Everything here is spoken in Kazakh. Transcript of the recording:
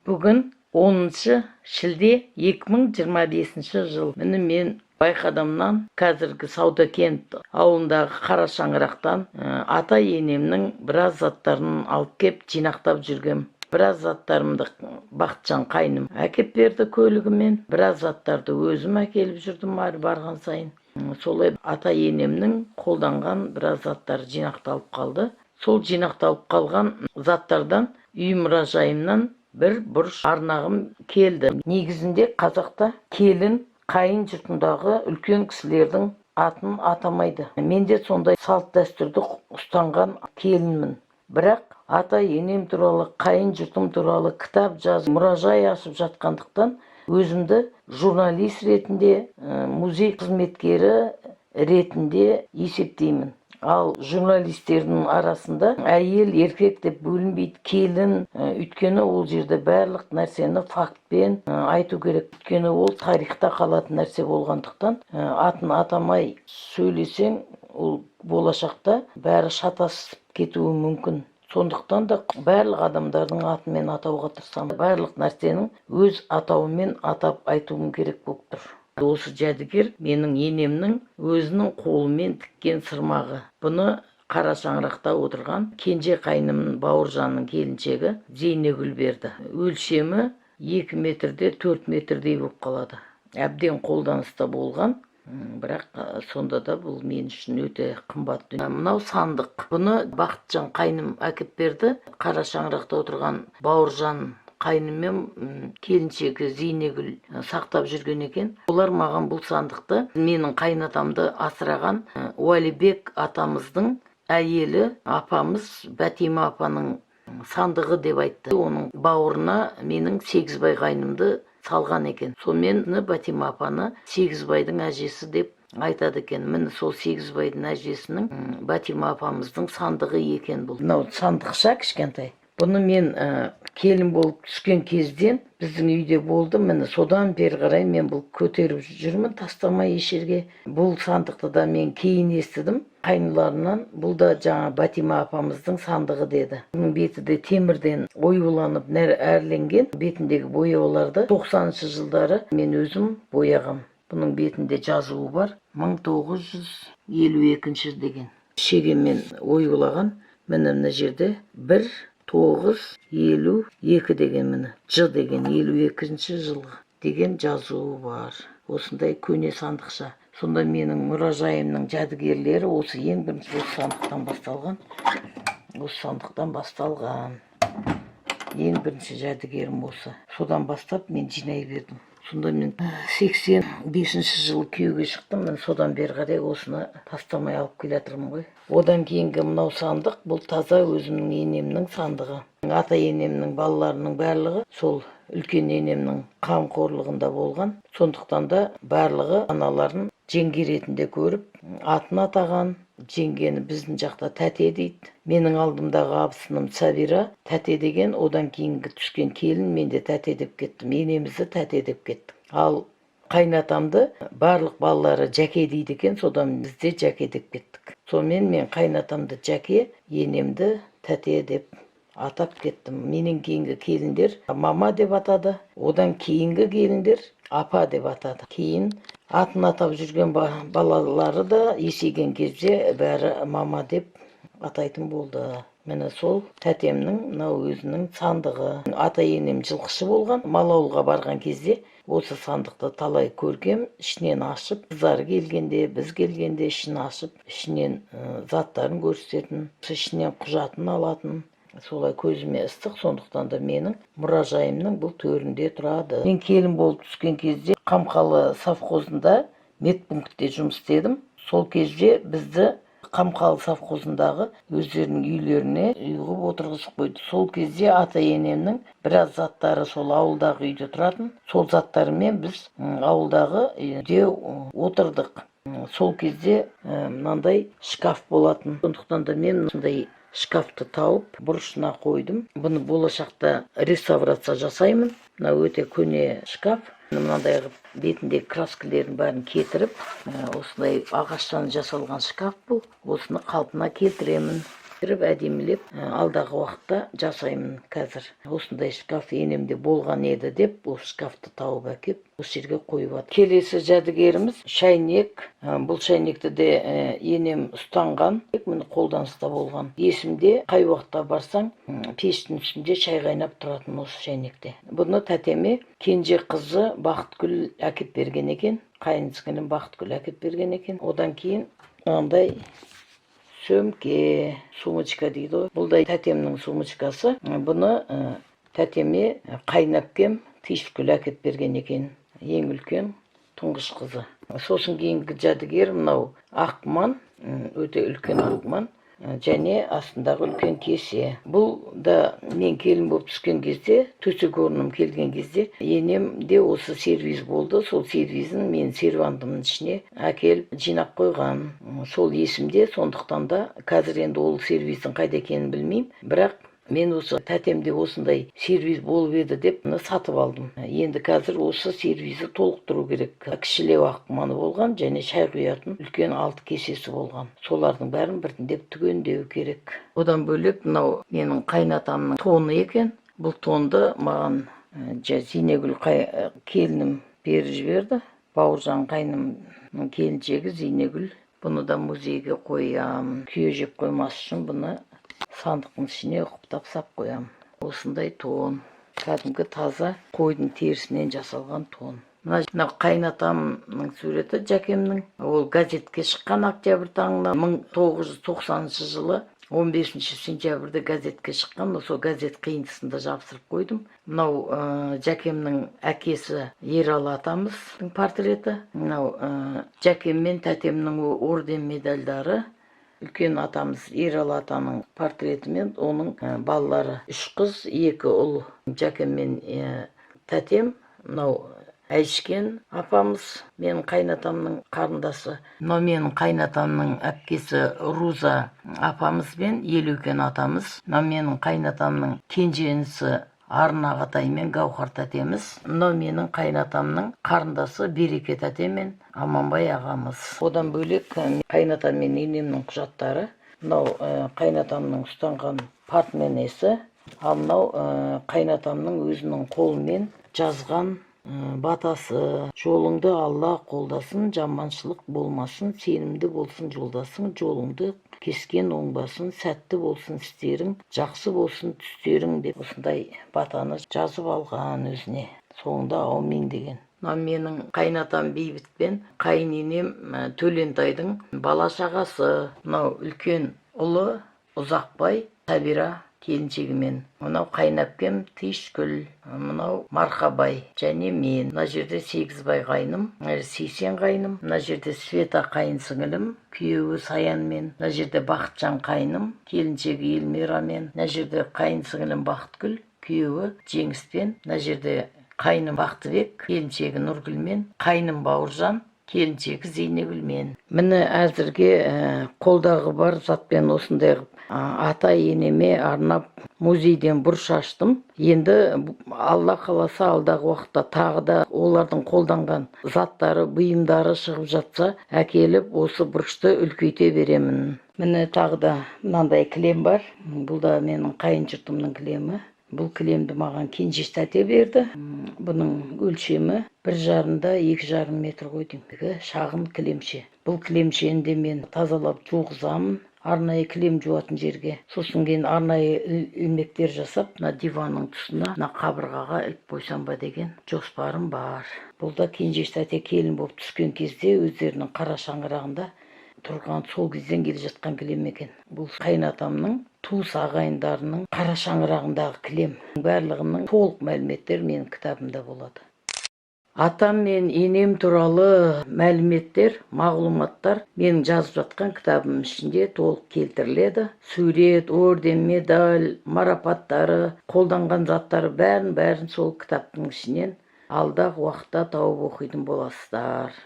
Бүгін 10 шілде 2025 жыл. Міне мен Байқадамнан қазіргі Саудакент ауылындағы қара шаңырақтан ата-енемнің біраз заттарын алып кеп жинақтап жүргем. Біраз заттарымды Бақытжан қайным әкеп берді көлігімен. Біраз заттарды өзім әкеліп жүрдім барған сайын. Солай ата-енемнің қолданған біраз заттары жинақталып қалды. Сол жинақталып қалған заттардан үй мұражайымнан бір бұрыш арнағым келді. Негізінде қазақта келін қайын жұртындағы үлкен кісілердің атын атамайды. Менде сондай салт дәстүрді ұстанған келінмін. Бірақ ата-енем туралы, қайын жұртым туралы кітап жазып, мұражай ашып жатқандықтан өзімді журналист ретінде, музей қызметкері ретінде есептеймін. Ал журналистердің арасында әйел еркек деп бөлінбейді. Келін, өйткені ол жерде барлық нәрсені фактпен айту керек. Өйткені ол тарихта қалатын нәрсе болғандықтан атын атамай сөйлесең, ол болашақта бәрі шатасып кетуі мүмкін. Сондықтан да барлық адамдардың атымен атауға тырысамын. Барлық нәрсенің өз атауымен атап айтуым керек болып тұр. Осы жәдігер менің енемнің өзінің қолымен тіккен сырмағы. Бұны қара шаңырақта отырған кенже қайнымның Бауыржанның келіншегі Зейнегүл берді. Өлшемі 2 метрде 4 метрдей болып қалады. Әбден қолданыста болған, бірақ сонда да бұл мен үшін өте қымбат дүние. Мынау сандық. Бұны Бақытжан қайным әкеп берді. Қара шаңырақта отырған Бауыржан қайныммен келіншегі Зейнегүл сақтап жүрген екен. Олар маған бұл сандықты менің қайнатамды асыраған Уәлибек атамыздың әйелі апамыз Бәтима апаның сандығы деп айтты. Оның бауырына менің Сегізбай қайнымды салған екен. Сонымен Бәтима апаны Сегізбайдың әжесі деп айтады екен. Міне сол Сегізбайдың әжесінің Бәтима апамыздың сандығы екен бұл. Мынау сандықша кішкентай. Бұны мен келін болып түскен кезден біздің үйде болды. Міне содан бері қарай мен бұл көтеріп жүрмін, тастамай ешерге. Бұл сандықты да мен кейін естідім қайныларынан. Бұл да жаңа Бәтима апамыздың сандығы деді. Бұның беті де темірден оюланып әрленген. Бетіндегі бояуларды 90-шы жылдары мен өзім бояғам. Бұның бетінде жазуы бар. 1952 деген. Шегемен оюлаған. Міне мына жерде 1952 деген міне. Ж деген 52-ші жылғы деген жазуы бар. Осындай көне сандықша. Сонда менің мұражайымның жәдігерлері осы ең бірінші осы сандықтан басталған. Осы сандықтан басталған. Ең бірінші жәдігерім осы. Содан бастап мен жинай бердім. Сонда мен 85-ші жылы күйеуге шықтым. Мен содан бері қарай осыны тастамай алып келатырмын ғой. Одан кейінгі мынау сандық, бұл таза өзімнің енемнің сандығы. Ата-енемнің балаларының барлығы сол үлкен енемнің қамқорлығында болған. Сондықтан да барлығы аналарын жеңге ретінде көріп, атын атаған. Жеңгені біздің жақта тәте дейді. Менің алдымдағы абысыным Сабира тәте деген, одан кейінгі түскен келін мен де тәте деп кеттім. Енемізді тәте деп кеттім. Ал қайнатамды барлық балалары Жәке дейді екен, содан бізде Жәке деп кеттік. Сонымен мен қайнатамды Жәке, енемді тәте деп атап кеттім. Менен кейінгі келіндер мама деп атады. Одан кейінгі келіндер апа деп атады. Кейін атын атап жүрген балалары да есейген кезде бәрі мама деп атайтын болды. Міне сол тәтемнің мынау өзінің сандығы. Ата-енем жылқышы болған. Мал ауылға барған кезде осы сандықты талай көргем, ішінен ашып, қыздар келгенде, біз келгенде ішін ашып, ішінен заттарын көрсететін, ішінен құжатын алатын. Солай көзіме ыстық, сондықтан да менің мұражайымның бұл төрінде тұрады. Мен келін болып түскен кезде Қамқалы совхозында медпунктте жұмыс істедім. Сол кезде бізді Қамқалы совхозындағы өздерінің үйлеріне үйғып отырғызып қойды. Сол кезде ата-енемнің біраз заттары сол ауылдағы үйде тұратын. Сол заттарымен біз ауылдағы үйде отырдық. Сол кезде мынандай шкаф болатын. Сондықтан да мен мынандай шкафты тауып бұрышына қойдым. Бұны болашақта реставрация жасаймын. Мына өте көне шкаф. Мынандай бетіндегі краскілерін бәрін кетіріп, осындай ағаштан жасалған шкаф бұл. Осыны қалпына келтіремін. кіріп әдемілеп алдағы уақытта жасаймын қазір. Осындай шкаф енемде болған еді деп, бұл шкафты тауып әкеп осы жерге қойып жатыр. Келесі жәдігеріміз шайнек. Бұл шайнекті де енем ұстанған, міне қолданыста болған. Есімде, қай уақытта барсаң, пештің үстінде шай қайнап тұратын осы шайнекте. Бұны тәтеме кенже қызы Бақытгүл әкеп берген екен. Қайынсіңілім Бақытгүл әкеп берген екен. Одан кейін мынандай сөмке, сумочка дейді ғой. Бұл да тәтемнің сумочкасы. Бұны тәтеме қайынәпкем Түйіскүл әкеп берген екен. Ең үлкен тұңғыш қызы. Сосын кейінгі жәдігер мынау аққұман, өте үлкен аққұман. Және астындағы үлкен кесе. Бұл да мен келін болып түскен кезде, төсек орным келген кезде, енем де осы сервиз болды. Сол сервизін мен сервантымның ішіне әкеліп жинап қойған. Сол есімде, сондықтан да қазір енді ол сервиздің қайда екенін білмеймін. Бірақ мен осы тәтемде осындай сервиз болып еді деп сатып алдым. Енді қазір осы сервизі толықтыру керек. Кішілеу аққұманы болған және шай құятын үлкен 6 кесесі болған. Солардың бәрін біртіндеп түгендеу керек. Одан бөлек мынау менің қайнатамның тоны екен. Бұл тонды маған Зейнегүл келінім беріп жіберді. Бауыржан қайнымның келіншегі Зейнегүл. Бұны да музейге қоям. Күйе жеп қоймас үшін бұны сандықтың ішіне құптап сап қоям. Осындай тон. Кәдімгі таза қойдың терісінен жасалған тон. Мына қайнатамның суреті Жәкемнің. Ол газетке шыққан октябрь таңында 1990 жылы 15 сентябрьде газетке шыққан. Сол газет қиындысында жабыстырып қойдым. Мынау Жәкемнің әкесі Ералы атамыздың портреті. Мынау Жәкем мен тәтемнің орден медальдары. Үлкен атамыз Ералы атаның портретімен оның балалары 3 қыз, 2 ұл. Жәкем мен тәтем, мынау Әйшкен апамыз, менің қайнатамның қарындасы. Мынау менің қайнатамның әпкесі Руза апамыз бен Елеукен атамыз. Мынау менің қайнатамның кенженісі Арна Ағатай мен Гаухар тәтеміз. Мынау менің қайнатамның қарындасы Береке тәтем мен Аманбай ағамыз. Одан бөлек қайнатам мен енемнің құжаттары. Мынау қайнатамның ұстанған портменесі. Ал мынау қайнатамның өзінің қолымен жазған батасы. Жолыңды Алла қолдасын, жаманшылық болмасын, сенімді болсын жолдасың, жолыңды кескен оңбасын, сәтті болсын істерің, жақсы болсын түстерің деп осындай батаны жазып алған өзіне. Соңында аумин деген. Менің қайнатам Бейбіт пен қайыненем Төлентайдың бала шағасы. Мынау үлкен ұлы Ұзақбай Сабира келіншегімен. Мынау қайынәпкем Түйіскүл, мынау Марқабай және мен. Мына жерде Сегізбай қайным, Сейсен қайным, мына жерде Света қайынсіңілім, күйеуі Саянмен, мына жерде Бақытжан қайным, келіншегі Елмирамен, мына жерде қайынсіңілім Бақытгүл, күйеуі Жеңіспен, мына жерде қайным Бақтыбек, келіншегі Нұргүлмен, қайным Бауыржан, келіншегі Зейнегүлмен. Міне әзірге қолдағы бар затпен осындай ата енеме арнап музейден бұрыш аштым. Енді Алла қаласа алдағы уақытта тағы да олардың қолданған заттары, бұйымдары шығып жатса, әкеліп осы бұрышты үлкейте беремін. Міне тағы да мынандай кілем бар. Бұл да менің қайын жұртымның кілемі. Бұл кілемді маған кенжеш тәте берді. Бұның өлшемі 1,5-да 2,5 метр ғой деймін. Шағын кілемше. Бұл кілемшені мен тазалап жуғызамын. Арнайы кілем жуатын жерге. Сосын кейін арнайы ilмектер жасап, мына диванның тұсына, мына қабырғаға іліп қойсам ба деген жоспарым бар. Бұл да кенжеш тәте келін болып түскен кезде өздерінің қара шаңырағында тұрған сол кезден келе жатқан кілем екен. Бұл қайнатамның туыс ағайындарының қара шаңырағындағы кілем. Барлығының толық мәліметтер менің кітабымда болады. Атам мен енем туралы мәліметтер, мағлұматтар менің жазып жатқан кітабым ішінде толық келтіріледі. Сурет, орден, медаль, марапаттары, қолданған заттары бәрін сол кітаптың ішінен алдағы уақытта тауып оқитын боласыздар.